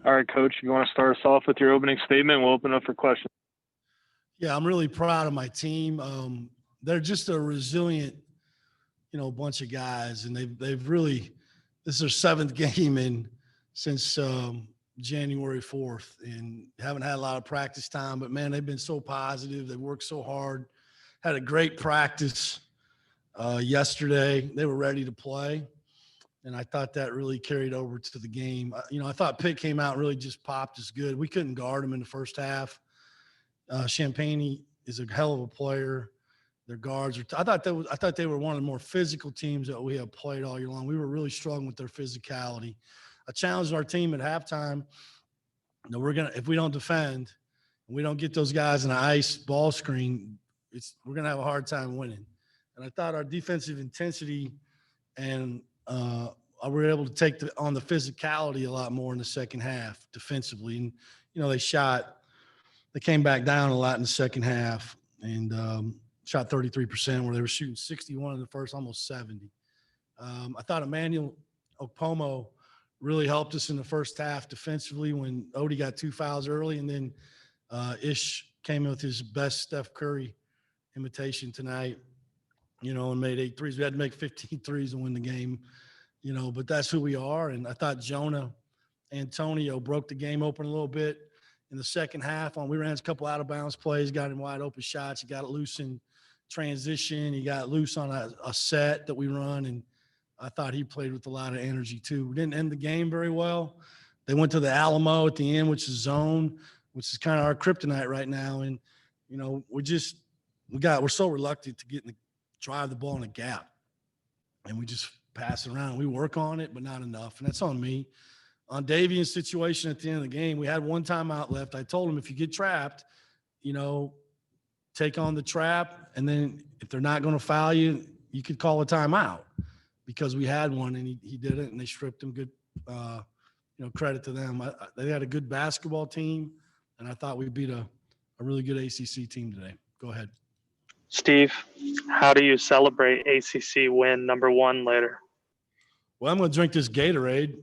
All right, Coach, you want to start us off with your opening statement? We'll open up for questions. Yeah, I'm really proud of my team. They're just a resilient, bunch of guys, and they've really – this is their seventh game since January 4th, and haven't had a lot of practice time. But, man, they've been so positive. They worked so hard. Had a great practice yesterday. They were ready to play, and I thought that really carried over to the game. I thought Pitt came out and really just popped us good. We couldn't guard them in the first half. Champagne is a hell of a player. Their guards are. I thought they were one of the more physical teams that we have played all year long. We were really struggling with their physicality. I challenged our team at halftime. If we don't defend, and we don't get those guys in the ice ball screen, we're gonna have a hard time winning. And I thought our defensive intensity and we were able to take on the physicality a lot more in the second half defensively. And they came back down a lot in the second half and shot 33% where they were shooting 61 in the first, almost 70. I thought Emmanuel Okpomo really helped us in the first half defensively when Odie got 2 fouls early, and then Ish came in with his best Steph Curry imitation tonight, and made 8 threes. We had to make 15 threes to win the game, but that's who we are. And I thought Jonah Antonio broke the game open a little bit in the second half. We ran a couple out-of-bounds plays, got him wide open shots. He got it loose in transition. He got loose on a set that we run, and I thought he played with a lot of energy too. We didn't end the game very well. They went to the Alamo at the end, which is zone, which is kind of our kryptonite right now. And, we're so reluctant to drive the ball in a gap, and we just pass it around. We work on it, but not enough, and that's on me. On Davian's situation at the end of the game, we had one timeout left. I told him if you get trapped, take on the trap, and then if they're not going to foul you, you could call a timeout, because we had one and he did it, and they stripped him. Good, credit to them. They had a good basketball team, and I thought we beat a really good ACC team today. Go ahead. Steve, how do you celebrate ACC win number 1 later? Well, I'm going to drink this Gatorade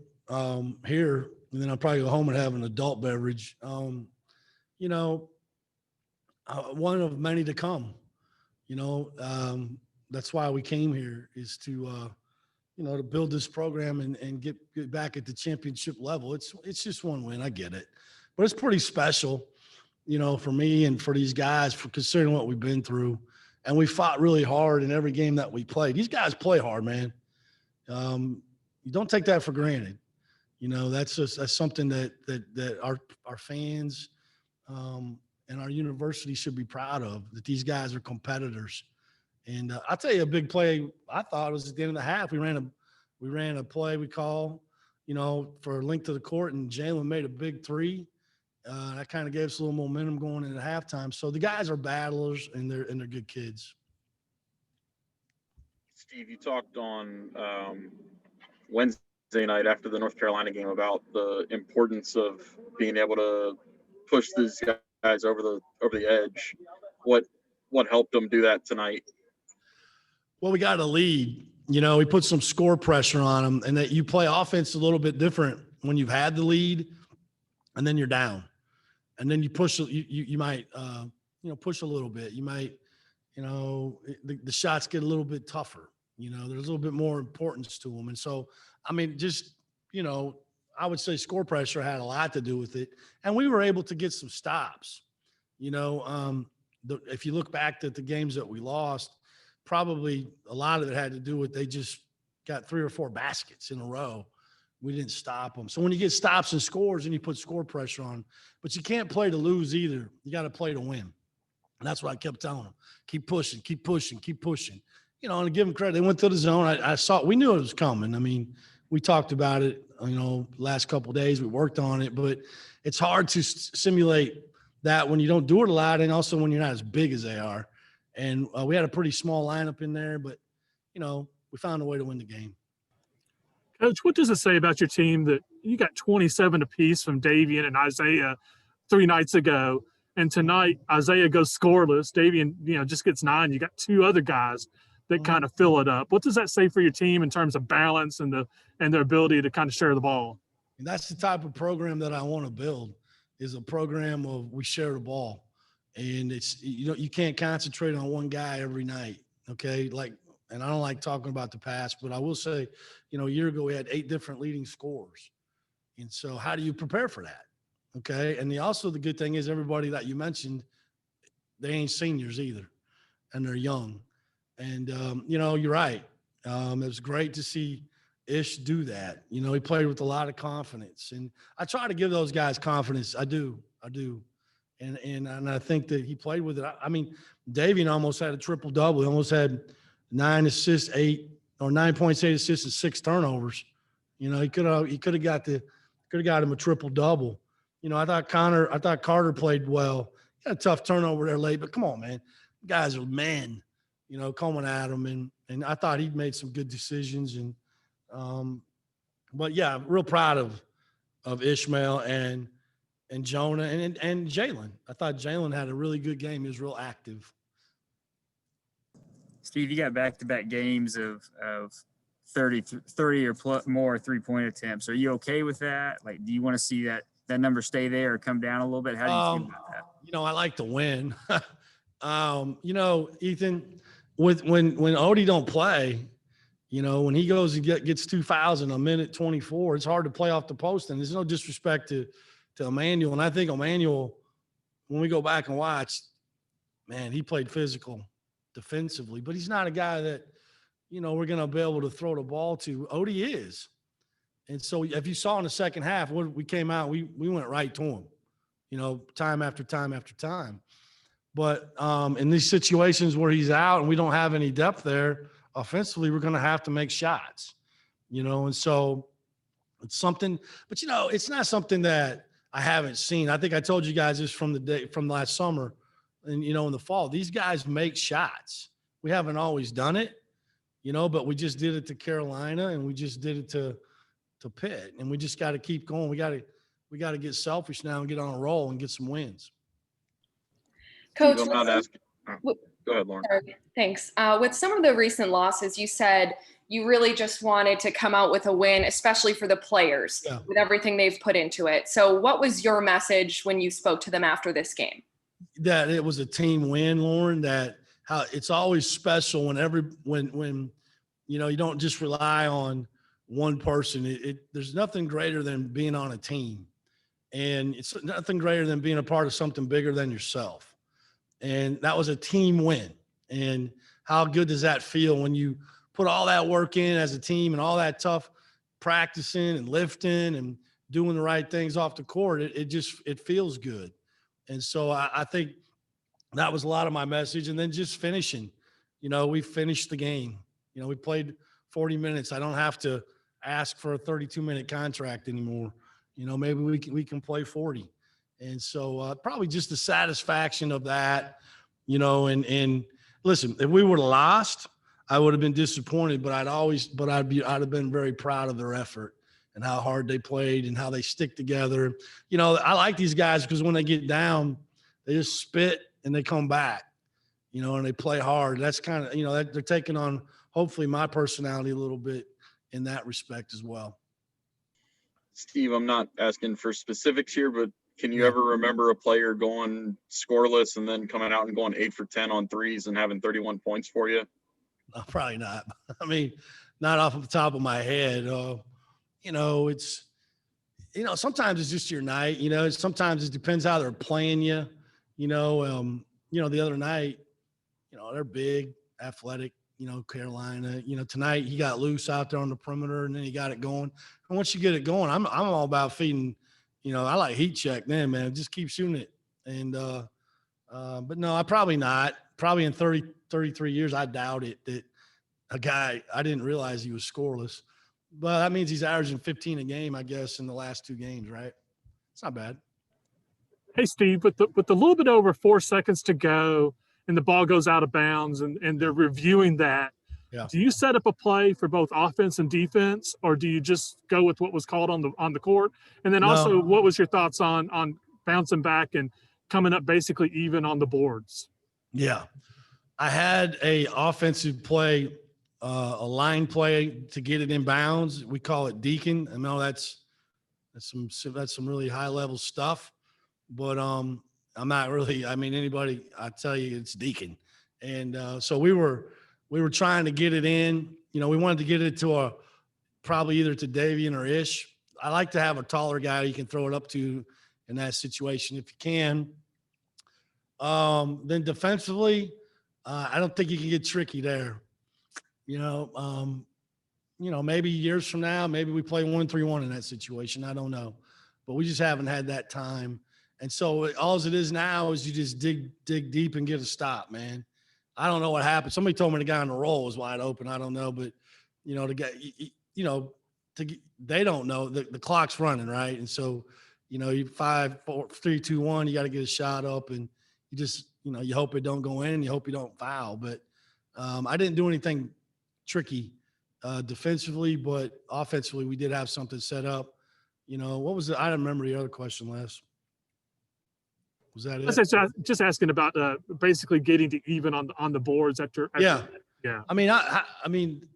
here, and then I'll probably go home and have an adult beverage. One of many to come. That's why we came here, is to to build this program and get back at the championship level. It's just one win. I get it, but it's pretty special, for me and for these guys, for considering what we've been through. And we fought really hard in every game that we played. These guys play hard, man. You don't take that for granted. That's something that our fans and our university should be proud of, that these guys are competitors. And I'll tell you a big play I thought was at the end of the half. We ran a play we call, for a link to the court, and Jalen made a big 3. That kind of gave us a little momentum going into halftime. So the guys are battlers, and they're good kids. Steve, you talked on Wednesday night after the North Carolina game about the importance of being able to push these guys over the edge. What helped them do that tonight? Well, we got a lead. We put some score pressure on them, and that you play offense a little bit different when you've had the lead, and then you're down, and then you push. You might push a little bit. You might the shots get a little bit tougher. There's a little bit more importance to them, and so I would say score pressure had a lot to do with it, and we were able to get some stops. If you look back at the games that we lost, probably a lot of it had to do with they just got 3 or 4 baskets in a row. We didn't stop them. So when you get stops and scores, and you put score pressure on, but you can't play to lose either. You got to play to win. And that's what I kept telling them. Keep pushing, keep pushing, keep pushing. And to give them credit, they went to the zone. I saw, we knew it was coming. I mean, we talked about it, last couple of days. We worked on it, but it's hard to simulate that when you don't do it a lot, and also when you're not as big as they are. And we had a pretty small lineup in there, but, we found a way to win the game. Coach, what does it say about your team that you got 27 apiece from Davian and Isaiah 3 nights ago, and tonight Isaiah goes scoreless, Davian, just gets 9. You got 2 other guys that kind of fill it up. What does that say for your team in terms of balance and their ability to kind of share the ball? And that's the type of program that I want to build, is a program of we share the ball. And it's, you can't concentrate on one guy every night. Okay. And I don't like talking about the past, but I will say, a year ago we had 8 different leading scorers. And so how do you prepare for that? Okay. And the good thing is everybody that you mentioned, they ain't seniors either, and they're young. And, you're right. It was great to see Ish do that. He played with a lot of confidence, and I try to give those guys confidence. I do. And I think that he played with it. I mean, Davian almost had a triple double. He almost had 9 assists, 9.8 assists and 6 turnovers. He could have got him a triple double. I thought Carter played well. He had a tough turnover there late, but come on, man. Guys are men, coming at him. And I thought he'd made some good decisions. But yeah, real proud of Ishmael and Jonah and Jalen. I thought Jalen had a really good game. He was real active. Steve, you got back-to-back games of 30 or more 3-point attempts. Are you okay with that? Like, do you want to see that number stay there or come down a little bit? How do you feel about that? I like to win. Ethan, when Odie don't play, when he goes and gets 2 fouls in a minute 24, it's hard to play off the post. And there's no disrespect to Emmanuel. And I think Emmanuel, when we go back and watch, man, he played physical defensively, but he's not a guy that, we're going to be able to throw the ball to. Odie is. And so if you saw in the second half, we came out, we went right to him, time after time after time. But in these situations where he's out and we don't have any depth there, offensively, we're going to have to make shots, and so it's something, but it's not something that I haven't seen. I think I told you guys this from last summer and, in the fall. These guys make shots. We haven't always done it, but we just did it to Carolina and we just did it to Pitt, and we just got to keep going. We got to get selfish now and get on a roll and get some wins. Coach, I'm not asking. Go ahead, Lauren. Thanks. With some of the recent losses, you said you really just wanted to come out with a win, especially for the players, with everything they've put into it. So what was your message when you spoke to them after this game? That it was a team win, Lauren, that how it's always special when you don't just rely on one person. There's nothing greater than being on a team, and it's nothing greater than being a part of something bigger than yourself. And that was a team win. And how good does that feel when you put all that work in as a team and all that tough practicing and lifting and doing the right things off the court? It feels good. And so I think that was a lot of my message. And then just finishing, we finished the game. We played 40 minutes. I don't have to ask for a 32-minute contract anymore. Maybe we can play 40. And so probably just the satisfaction of that, and listen, if we would have lost, I would have been disappointed, but I'd have been very proud of their effort and how hard they played and how they stick together. I like these guys because when they get down, they just spit and they come back, and they play hard. That's kind of, they're taking on hopefully my personality a little bit in that respect as well. Steve, I'm not asking for specifics here, but can you ever remember a player going scoreless and then coming out and going 8 for 10 on threes and having 31 points for you? No, probably not. I mean, not off the top of my head. It's, sometimes it's just your night. Sometimes it depends how they're playing you. The other night, they're big, athletic. Carolina. Tonight he got loose out there on the perimeter, and then he got it going. And once you get it going, I'm all about feeding. I like heat check then, man. Just keep shooting it. And but no, I probably not. Probably in 33 years, I doubt it that a guy, I didn't realize he was scoreless. But that means he's averaging 15 a game, I guess, in the last 2 games, right? It's not bad. Hey, Steve, with the little bit over 4 seconds to go and the ball goes out of bounds and they're reviewing that, do you set up a play for both offense and defense, or do you just go with what was called on the court? And then also, what was your thoughts on bouncing back and coming up basically even on the boards? Yeah. I had a offensive play, a line play to get it in bounds. We call it deacon. I know that's That's some really high level stuff. But I'm not really. I mean, anybody, I tell you, it's Deacon, and so we were trying to get it in. We wanted to get it to probably either to Davian or Ish. I like to have a taller guy you can throw it up to in that situation if you can. Then defensively, I don't think you can get tricky there. Maybe years from now, maybe we play 1-3-1 in that situation. I don't know, but we just haven't had that time. And so all it is now is you just dig deep and get a stop, man. I don't know what happened. Somebody told me the guy on the roll was wide open. I don't know, but the guy, they don't know the clock's running, right? And so, you 5, 4, 3, 2, 1, you got to get a shot up, and you just, you hope it don't go in, you hope you don't foul. But I didn't do anything tricky defensively, but offensively, we did have something set up. What was it? I don't remember the other question last. Was that it? Just asking about basically getting to even on the boards after. Yeah. Yeah. I mean,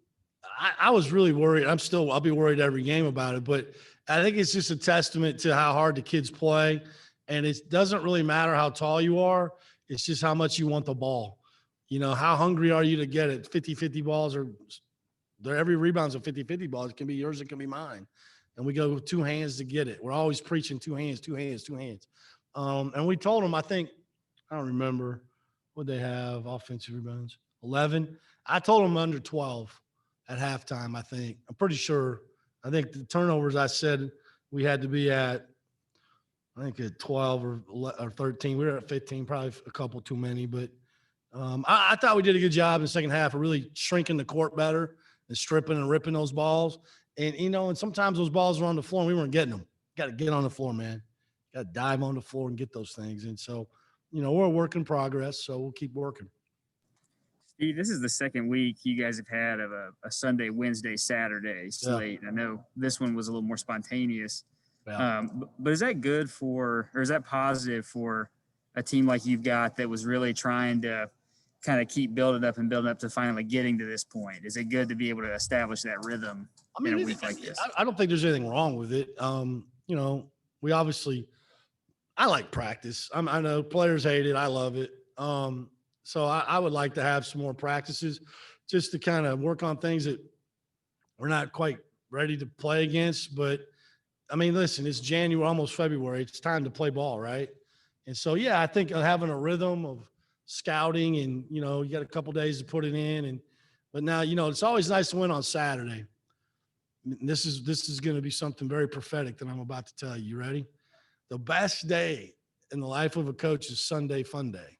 I was really worried. I'll be worried every game about it, but I think it's just a testament to how hard the kids play. And it doesn't really matter how tall you are. It's just how much you want the ball. How hungry are you to get it? 50-50 balls every rebound's a 50-50 ball. It can be yours. It can be mine. And we go with 2 hands to get it. We're always preaching 2 hands, 2 hands, 2 hands. And we told them, I don't remember what they have offensive rebounds, 11. I told them under 12 at halftime. I'm pretty sure. I think the turnovers I said we had to be at, at 12 or 13. We were at 15, probably a couple too many. But I thought we did a good job in the second half of really shrinking the court better and stripping and ripping those balls. And, and sometimes those balls were on the floor and we weren't getting them. Got to get on the floor, man. Got to dive on the floor and get those things. And so, we're a work in progress, so we'll keep working. Steve, this is the second week you guys have had of a Sunday, Wednesday, Saturday slate. Yeah. I know this one was a little more spontaneous. Yeah. But is that good or is that positive for a team like you've got that was really trying to kind of keep building up to finally getting to this point? Is it good to be able to establish that rhythm in a week like this? I don't think there's anything wrong with it. We obviously – I like practice. I know players hate it. I love it. So I would like to have some more practices just to kind of work on things that we're not quite ready to play against. But, listen, it's January, almost February. It's time to play ball, right? And so, yeah, I think having a rhythm of scouting and, you got a couple days to put it in. But now, it's always nice to win on Saturday. This is going to be something very prophetic that I'm about to tell you. You ready? The best day in the life of a coach is Sunday fun day,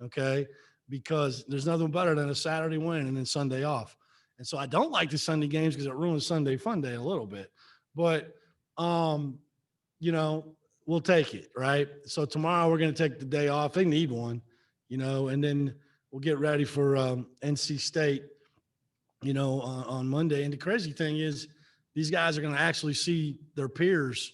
okay? Because there's nothing better than a Saturday win and then Sunday off. And so I don't like the Sunday games because it ruins Sunday fun day a little bit. But, we'll take it, right? So tomorrow we're going to take the day off. They need one, and then we'll get ready for NC State, on Monday. And the crazy thing is these guys are going to actually see their peers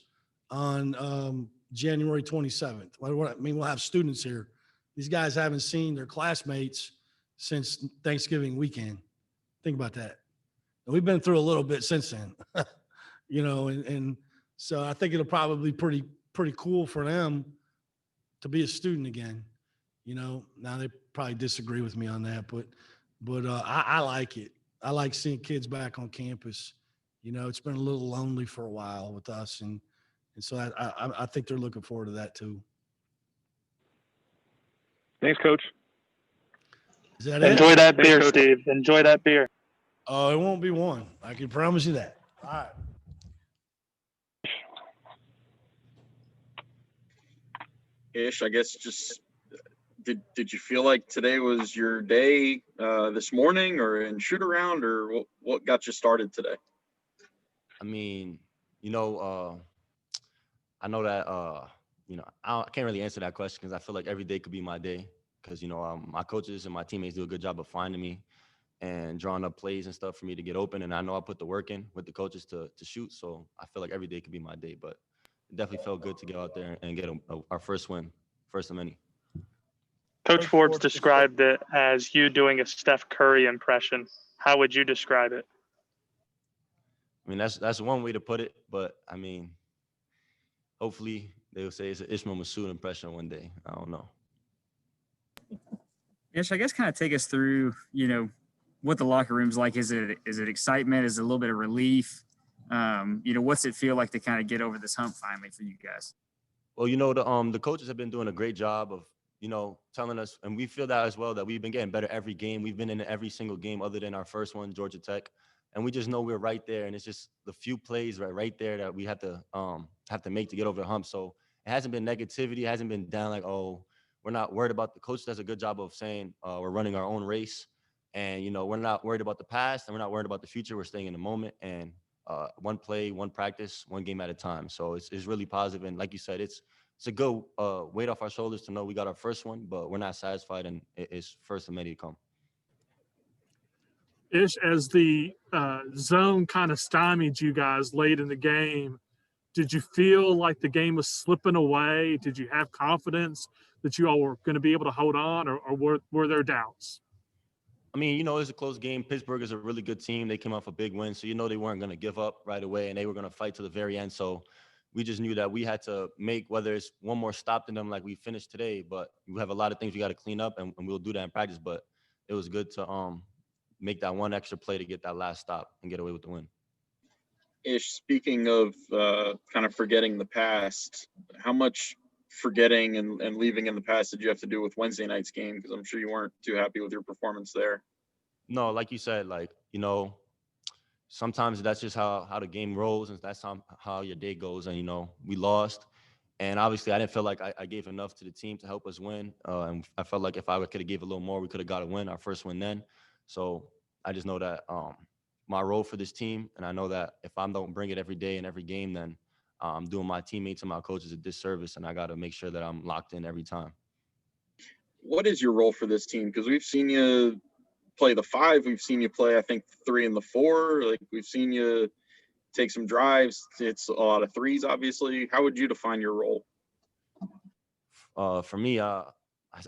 on January 27th. We'll have students here. These guys haven't seen their classmates since Thanksgiving weekend. Think about that. And we've been through a little bit since then, and so I think it'll probably be pretty cool for them to be a student again. Now they probably disagree with me on that, but I like it. I like seeing kids back on campus. It's been a little lonely for a while with us, and so I think they're looking forward to that too. Thanks, Coach. Is that Enjoy it? that beer, Steve. Enjoy that beer. Oh, it won't be one. I can promise you that. All right. Ish, I guess just did you feel like today was your day this morning or in shoot around, or what got you started today? I know that, I can't really answer that question because I feel like every day could be my day because, my coaches and my teammates do a good job of finding me and drawing up plays and stuff for me to get open. And I know I put the work in with the coaches to shoot. So I feel like every day could be my day, but it definitely felt good to get out there and get our first win, first of many. Coach Forbes described it as you doing a Steph Curry impression. How would you describe it? That's one way to put it, but hopefully they'll say it's an Ishmael Massoud impression one day. I don't know. Ish, I guess kind of take us through, what the locker room's like. Is it excitement? Is it a little bit of relief? What's it feel like to kind of get over this hump finally for you guys? Well, the coaches have been doing a great job of, telling us, and we feel that as well, that we've been getting better every game. We've been in every single game other than our first one, Georgia Tech. And we just know we're right there. And it's just the few plays right there that we have to make to get over the hump. So it hasn't been negativity. It hasn't been down like, oh, we're not worried about the coach. Does a good job of saying we're running our own race. And, we're not worried about the past and we're not worried about the future. We're staying in the moment and one play, one practice, one game at a time. So it's really positive. And like you said, it's a good weight off our shoulders to know we got our first one, but we're not satisfied and it's first of many to come. Ish, as the zone kind of stymied you guys late in the game, did you feel like the game was slipping away? Did you have confidence that you all were going to be able to hold on, or were there doubts? I mean, it was a close game. Pittsburgh is a really good team. They came off a big win, so they weren't going to give up right away, and they were going to fight to the very end. So we just knew that we had to make, whether it's one more stop than them like we finished today, but we have a lot of things we got to clean up, and we'll do that in practice. But it was good to make that one extra play to get that last stop and get away with the win. Ish, speaking of kind of forgetting the past, how much forgetting and leaving in the past did you have to do with Wednesday night's game? Because I'm sure you weren't too happy with your performance there. No, like you said, sometimes that's just how the game rolls, and that's how your day goes. And, we lost. And obviously, I didn't feel like I gave enough to the team to help us win. And I felt like if I could have gave a little more, we could have got a win, our first win then. So I just know that my role for this team, and I know that if I don't bring it every day and every game, then I'm doing my teammates and my coaches a disservice, and I got to make sure that I'm locked in every time. What is your role for this team? Because we've seen you play the 5. We've seen you play, I think, 3 and the 4. Like, we've seen you take some drives. It's a lot of threes, obviously. How would you define your role? For me, I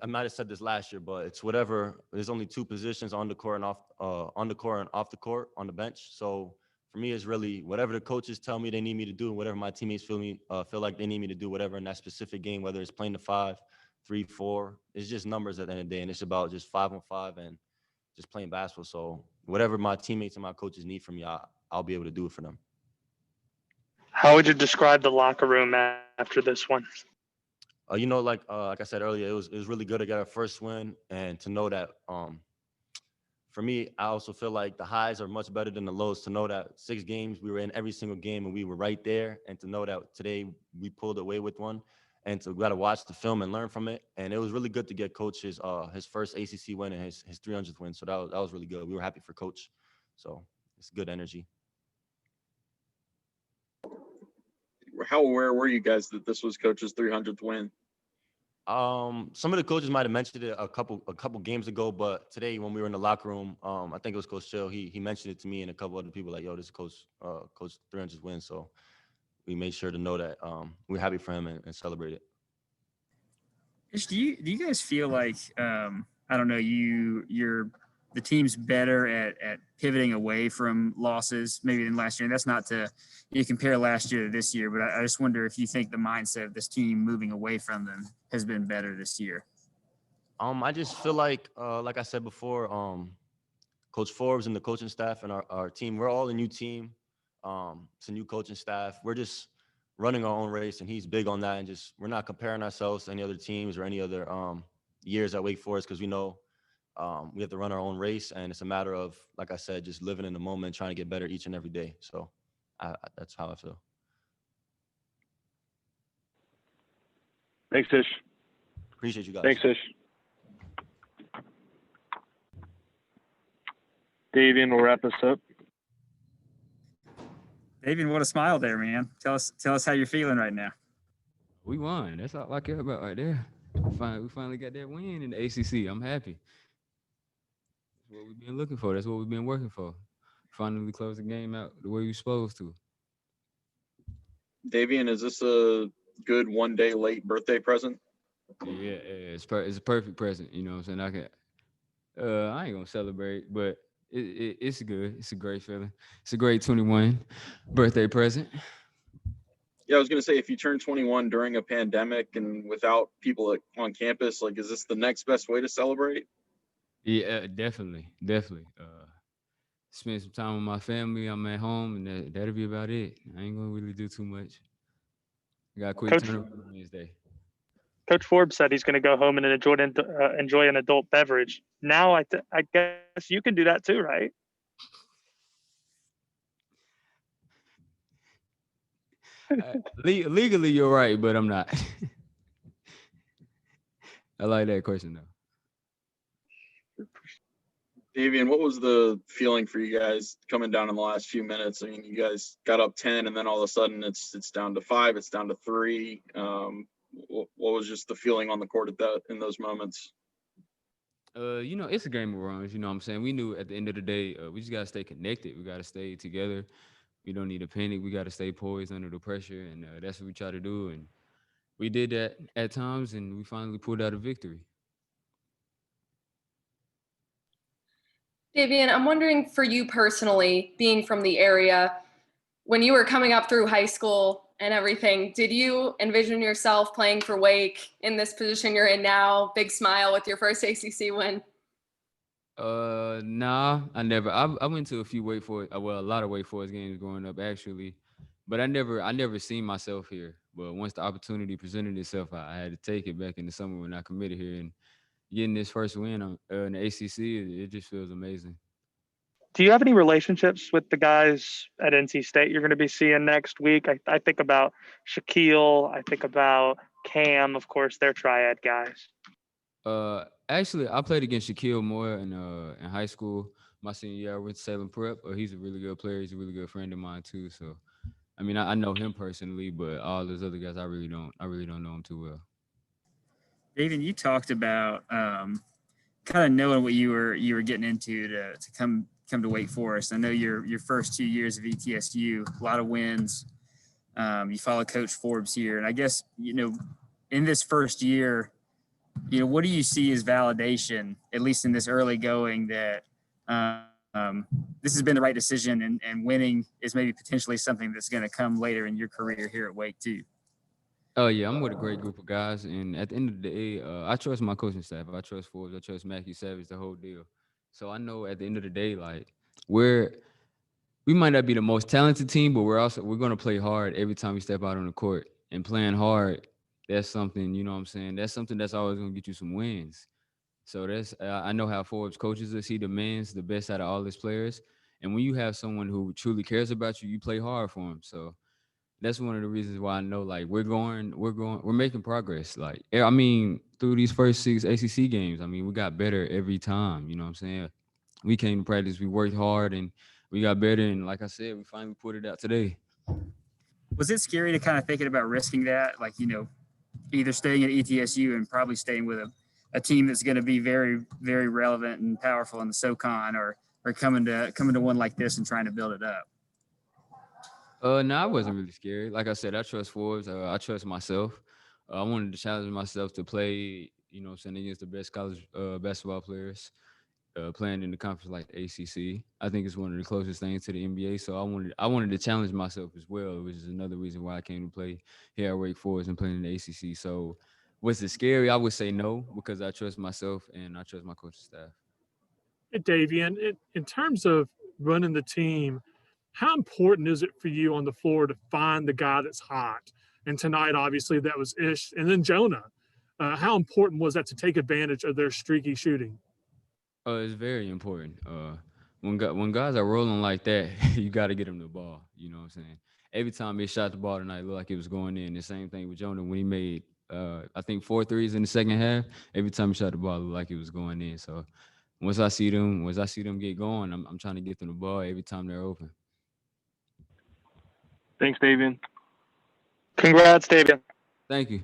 might have said this last year, but it's whatever. There's only 2 positions on the court and on the court and off the court on the bench. So for me, it's really whatever the coaches tell me they need me to do, and whatever my teammates feel like they need me to do, whatever in that specific game, whether it's playing the 5, 3, 4. It's just numbers at the end of the day, and it's about just 5-on-5 and just playing basketball. So whatever my teammates and my coaches need from me, I'll be able to do it for them. How would you describe the locker room after this one? Like I said earlier, it was really good to get our first win, and to know that for me, I also feel like the highs are much better than the lows. To know that 6 games we were in every single game and we were right there, and to know that today we pulled away with one, and to got to watch the film and learn from it. And it was really good to get Coach his first ACC win and his 300th win. So that was really good. We were happy for Coach. So it's good energy. How aware were you guys that this was Coach's 300th win? Some of the coaches might have mentioned it a couple games ago, but today when we were in the locker room, I think it was Coach Chill. He mentioned it to me and a couple other people, like, yo, this is Coach 300th win. So we made sure to know that we're happy for him and celebrate it. Ish, do you guys feel like I don't know, the team's better at pivoting away from losses maybe than last year? And that's not to compare last year to this year, but I just wonder if you think the mindset of this team moving away from them has been better this year. I just feel like I said before, Coach Forbes and the coaching staff and our team, we're all a new team. It's a new coaching staff. We're just running our own race, and he's big on that. And just we're not comparing ourselves to any other teams or any other years at Wake Forest, because we know we have to run our own race, and it's a matter of, like I said, just living in the moment, trying to get better each and every day. So that's how I feel. Thanks, Ish. Appreciate you guys. Thanks, Ish. Davian will wrap us up. Davian, what a smile there, man. Tell us how you're feeling right now. We won. That's all I care about right there. We finally got that win in the ACC. I'm happy. That's what we've been looking for. That's what we've been working for. Finally close the game out the way we're supposed to. Davian, is this a good one-day late birthday present? Yeah, it's a perfect present. You know what I'm saying? I ain't gonna celebrate, but it's good. It's a great feeling. It's a great 21 birthday present. Yeah, I was gonna say, if you turn 21 during a pandemic and without people on campus, like, is this the next best way to celebrate? Yeah, definitely, definitely. Spend some time with my family. I'm at home, and that'll be about it. I ain't gonna really do too much. I got a quick Coach tournament on Wednesday. Coach Forbes said he's going to go home and enjoy an adult beverage. Now I guess you can do that too, right? Legally, you're right, but I'm not. I like that question though. Davian, what was the feeling for you guys coming down in the last few minutes? I mean, you guys got up 10, and then all of a sudden it's down to 5, it's down to 3. What was just the feeling on the court in those moments? It's a game of runs. You know what I'm saying? We knew at the end of the day, we just gotta stay connected. We gotta stay together. We don't need to panic. We gotta stay poised under the pressure, and that's what we try to do. And we did that at times, and we finally pulled out a victory. Davian, I'm wondering for you personally, being from the area, when you were coming up through high school and everything, did you envision yourself playing for Wake in this position you're in now? Big smile with your first ACC win. Nah, I never. I went to a few a lot of Wake Forest games growing up actually, but I never seen myself here. But once the opportunity presented itself, I had to take it back in the summer when I committed here, and getting this first win in the ACC, it just feels amazing. Do you have any relationships with the guys at NC State you're going to be seeing next week? I think about Shaquille. I think about Cam. Of course, they're triad guys. Actually, I played against Shaquille more in high school. My senior year, I went to Salem Prep. He's a really good player. He's a really good friend of mine too. So, I mean, I know him personally, but all those other guys, I really don't know him too well. David, you talked about kind of knowing what you were getting into to come to Wake Forest. I know your first 2 years of ETSU, a lot of wins. You follow Coach Forbes here, and I guess in this first year, what do you see as validation, at least in this early going, that this has been the right decision, and winning is maybe potentially something that's going to come later in your career here at Wake too? Oh yeah, I'm with a great group of guys, and at the end of the day, I trust my coaching staff. I trust Forbes. I trust Matthew Savage, the whole deal. So I know at the end of the day, like we might not be the most talented team, but we're going to play hard every time we step out on the court. And playing hard, that's something, you know what I'm saying? That's something that's always going to get you some wins. So that's I know how Forbes coaches us. He demands the best out of all his players. And when you have someone who truly cares about you, you play hard for him. So that's one of the reasons why I know, like, we're making progress. Like, I mean, through these first 6 ACC games, I mean, we got better every time. You know what I'm saying? We came to practice, we worked hard, and we got better. And like I said, we finally put it out today. Was it scary to kind of thinking about risking that? Like, either staying at ETSU and probably staying with a team that's going to be very, very relevant and powerful in the SoCon, or coming to one like this and trying to build it up? No, I wasn't really scared. Like I said, I trust Forbes. I trust myself. I wanted to challenge myself to play, against the best college basketball players, playing in the conference like the ACC. I think it's one of the closest things to the NBA. So I wanted to challenge myself as well, which is another reason why I came to play here at Wake Forest and playing in the ACC. So was it scary? I would say no, because I trust myself and I trust my coaching staff. Hey, Davian, in terms of running the team, how important is it for you on the floor to find the guy that's hot? And tonight, obviously, that was Ish, and then Jonah. How important was that to take advantage of their streaky shooting? It's very important. When guys are rolling like that, you got to get them the ball. You know what I'm saying? Every time he shot the ball tonight, it looked like it was going in. The same thing with Jonah when he made, I think 4 threes in the second half. Every time he shot the ball, it looked like it was going in. So once I see them get going, I'm trying to get them the ball every time they're open. Thanks, Davian. Congrats, Davian. Thank you.